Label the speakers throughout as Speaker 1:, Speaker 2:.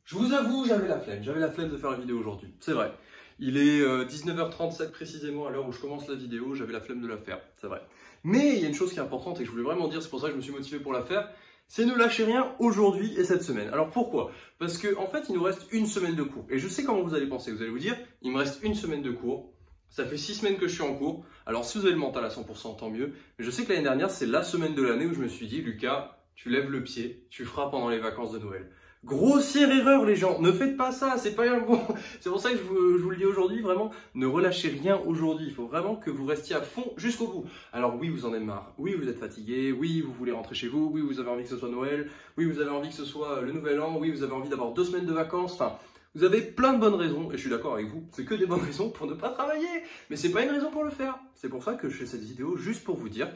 Speaker 1: Je vous avoue, j'avais la flemme de faire la vidéo aujourd'hui, c'est vrai. Il est 19h37 précisément à l'heure où je commence la vidéo, j'avais la flemme de la faire, c'est vrai. Mais il y a une chose qui est importante et que je voulais vraiment dire, c'est pour ça que je me suis motivé pour la faire, c'est ne lâcher rien aujourd'hui et cette semaine. Alors pourquoi? Parce qu'en fait, il nous reste une semaine de cours. Et je sais comment vous allez penser, vous allez vous dire, il me reste une semaine de cours, ça fait 6 semaines que je suis en cours, alors si vous avez le mental à 100%, tant mieux. Mais je sais que l'année dernière, c'est la semaine de l'année où je me suis dit, Lucas, tu lèves le pied, tu feras pendant les vacances de Noël. Grossière erreur les gens, ne faites pas ça, c'est pas un bon. C'est pour ça que je vous le dis aujourd'hui, vraiment, ne relâchez rien aujourd'hui. Il faut vraiment que vous restiez à fond jusqu'au bout. Alors oui, vous en avez marre, oui, vous êtes fatigué, oui, vous voulez rentrer chez vous, oui, vous avez envie que ce soit Noël, oui, vous avez envie que ce soit le Nouvel An, oui, vous avez envie d'avoir 2 semaines de vacances, enfin, vous avez plein de bonnes raisons, et je suis d'accord avec vous, c'est que des bonnes raisons pour ne pas travailler, mais c'est pas une raison pour le faire. C'est pour ça que je fais cette vidéo, juste pour vous dire,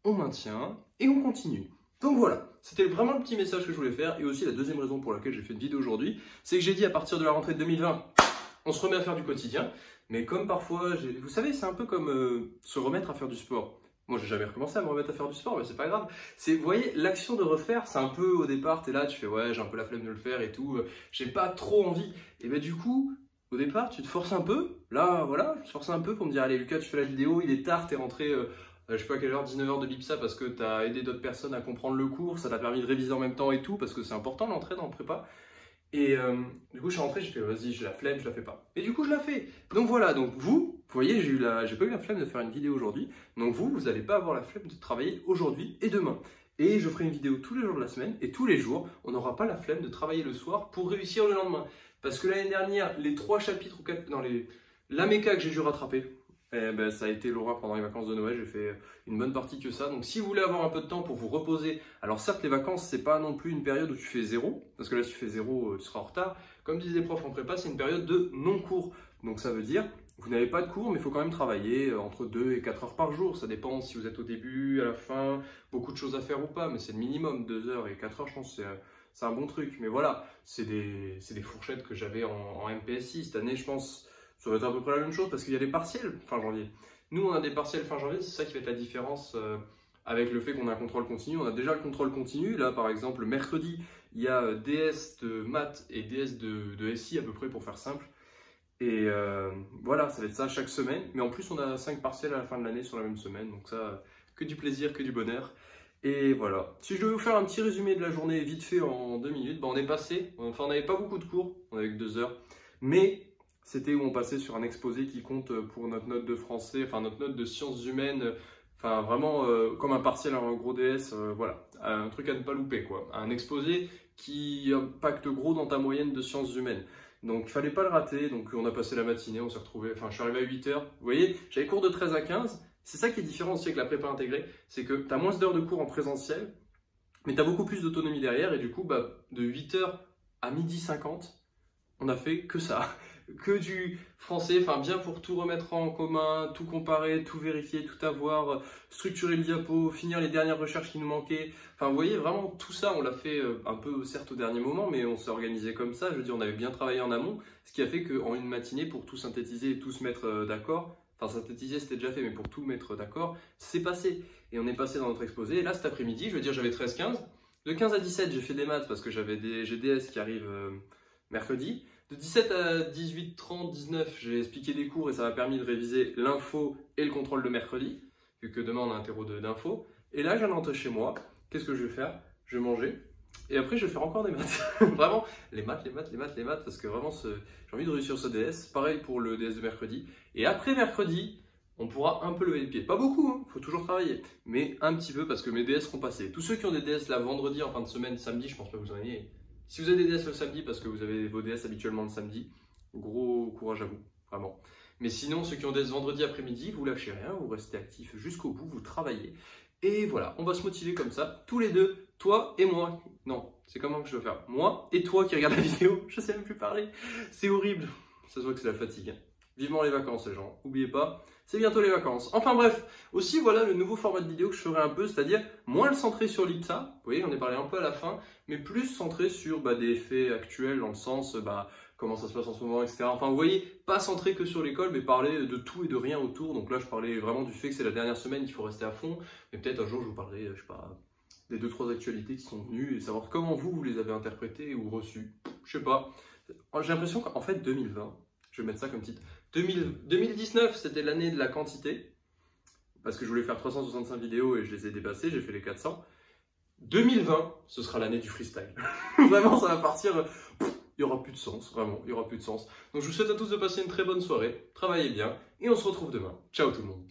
Speaker 1: on maintient et on continue. Donc voilà, c'était vraiment le petit message que je voulais faire. Et aussi la deuxième raison pour laquelle j'ai fait une vidéo aujourd'hui, c'est que j'ai dit à partir de la rentrée de 2020, on se remet à faire du quotidien. Mais comme parfois, vous savez, c'est un peu comme se remettre à faire du sport. Moi, j'ai jamais recommencé à me remettre à faire du sport, mais c'est pas grave. Vous voyez, l'action de refaire, c'est un peu au départ, t'es là, tu fais ouais, j'ai un peu la flemme de le faire et tout, j'ai pas trop envie. Et ben du coup, au départ, tu te forces un peu. Là, voilà, je me force un peu pour me dire, allez Lucas, tu fais la vidéo, il est tard, t'es rentré... je sais pas à quelle heure, 19h de l'IPSA parce que tu as aidé d'autres personnes à comprendre le cours, ça t'a permis de réviser en même temps et tout, parce que c'est important l'entrée dans le prépa. Et du coup, je suis rentré, j'ai fait vas-y, j'ai la flemme, je la fais pas. Et du coup, je la fais. Donc voilà, donc vous voyez, j'ai pas eu la flemme de faire une vidéo aujourd'hui. Donc vous n'allez pas avoir la flemme de travailler aujourd'hui et demain. Et je ferai une vidéo tous les jours de la semaine, et tous les jours, on n'aura pas la flemme de travailler le soir pour réussir le lendemain. Parce que l'année dernière, les 3 chapitres ou 4, dans la méca que j'ai dû rattraper, ben, ça a été l'horreur pendant les vacances de Noël, j'ai fait une bonne partie que ça. Donc si vous voulez avoir un peu de temps pour vous reposer, alors certes les vacances c'est pas non plus une période où tu fais zéro, parce que là si tu fais zéro tu seras en retard. Comme disent les profs en prépa, c'est une période de non-cours. Donc ça veut dire, vous n'avez pas de cours mais il faut quand même travailler entre 2 et 4 heures par jour. Ça dépend si vous êtes au début, à la fin, beaucoup de choses à faire ou pas, mais c'est le minimum, 2 heures et 4 heures je pense c'est un bon truc. Mais voilà, c'est des fourchettes que j'avais en MPSI. Cette année je pense... Ça va être à peu près la même chose parce qu'il y a des partiels fin janvier. Nous, on a des partiels fin janvier, c'est ça qui va être la différence avec le fait qu'on a un contrôle continu. On a déjà le contrôle continu. Là, par exemple, mercredi, il y a DS de maths et DS de SI à peu près pour faire simple. Et voilà, ça va être ça chaque semaine. Mais en plus, on a 5 partiels à la fin de l'année sur la même semaine. Donc ça, que du plaisir, que du bonheur. Et voilà. Si je devais vous faire un petit résumé de la journée vite fait en 2 minutes, ben on est passé. Enfin, on n'avait pas beaucoup de cours, on avait que 2 heures. Mais... c'était où on passait sur un exposé qui compte pour notre note de français, enfin notre note de sciences humaines, enfin vraiment comme un partiel en gros DS, voilà, un truc à ne pas louper quoi. Un exposé qui impacte gros dans ta moyenne de sciences humaines. Donc il fallait pas le rater, donc on a passé la matinée, on s'est retrouvés, enfin je suis arrivé à 8 h. Vous voyez, j'avais cours de 13 à 15, c'est ça qui est différent aussi avec la prépa intégrée, c'est que tu as moins d'heures de cours en présentiel, mais tu as beaucoup plus d'autonomie derrière, et du coup bah, de 8 h à 12h50, on a fait que ça. Que du français, enfin bien pour tout remettre en commun, tout comparer, tout vérifier, tout avoir, structurer le diapo, finir les dernières recherches qui nous manquaient. Enfin vous voyez, vraiment tout ça, on l'a fait un peu certes au dernier moment, mais on s'est organisé comme ça. Je veux dire, on avait bien travaillé en amont, ce qui a fait qu'en une matinée, pour tout synthétiser et tout se mettre d'accord, enfin synthétiser c'était déjà fait, mais pour tout mettre d'accord, c'est passé. Et on est passé dans notre exposé. Et là cet après-midi, je veux dire, j'avais 13-15. De 15 à 17, j'ai fait des maths parce que j'avais des GDS qui arrivent mercredi. De 17 à 18, 30, 19, j'ai expliqué des cours et ça m'a permis de réviser l'info et le contrôle de mercredi, vu que demain on a un terreau d'info. Et là, je viens de rentrer chez moi. Qu'est-ce que je vais faire? Je vais manger. Et après, je vais faire encore des maths. Vraiment, les maths, parce que vraiment, j'ai envie de réussir ce DS. Pareil pour le DS de mercredi. Et après mercredi, on pourra un peu lever le pied. Pas beaucoup, hein, faut toujours travailler, mais un petit peu parce que mes DS seront passés. Tous ceux qui ont des DS là vendredi, en fin de semaine, samedi, je pense pas que vous en ayez. Si vous avez des DS le samedi parce que vous avez vos DS habituellement le samedi, gros courage à vous, vraiment. Mais sinon, ceux qui ont des DS vendredi après-midi, vous lâchez rien, vous restez actifs jusqu'au bout, vous travaillez. Et voilà, on va se motiver comme ça, tous les deux, toi et moi. Non, c'est comment que je veux faire? Moi et toi qui regarde la vidéo, je sais même plus parler. C'est horrible, ça se voit que c'est la fatigue. Vivement les vacances les gens, n'oubliez pas, c'est bientôt les vacances. Enfin bref, aussi voilà le nouveau format de vidéo que je ferai un peu, c'est-à-dire moins le centré sur l'IPSA, vous voyez, on est parlé un peu à la fin, mais plus centré sur des faits actuels dans le sens comment ça se passe en ce moment, etc. Enfin vous voyez, pas centré que sur l'école, mais parler de tout et de rien autour. Donc là je parlais vraiment du fait que c'est la dernière semaine qu'il faut rester à fond, mais peut-être un jour je vous parlerai, je sais pas, des 2-3 actualités qui sont venues et savoir comment vous les avez interprétées ou reçues. je sais pas. J'ai l'impression qu'en fait 2020, je vais mettre ça comme titre, 2019 c'était l'année de la quantité, parce que je voulais faire 365 vidéos et je les ai dépassées, j'ai fait les 400. 2020, ce sera l'année du freestyle. Vraiment, ça va partir, il n'y aura plus de sens, vraiment, il n'y aura plus de sens. Donc je vous souhaite à tous de passer une très bonne soirée, travaillez bien, et on se retrouve demain. Ciao tout le monde.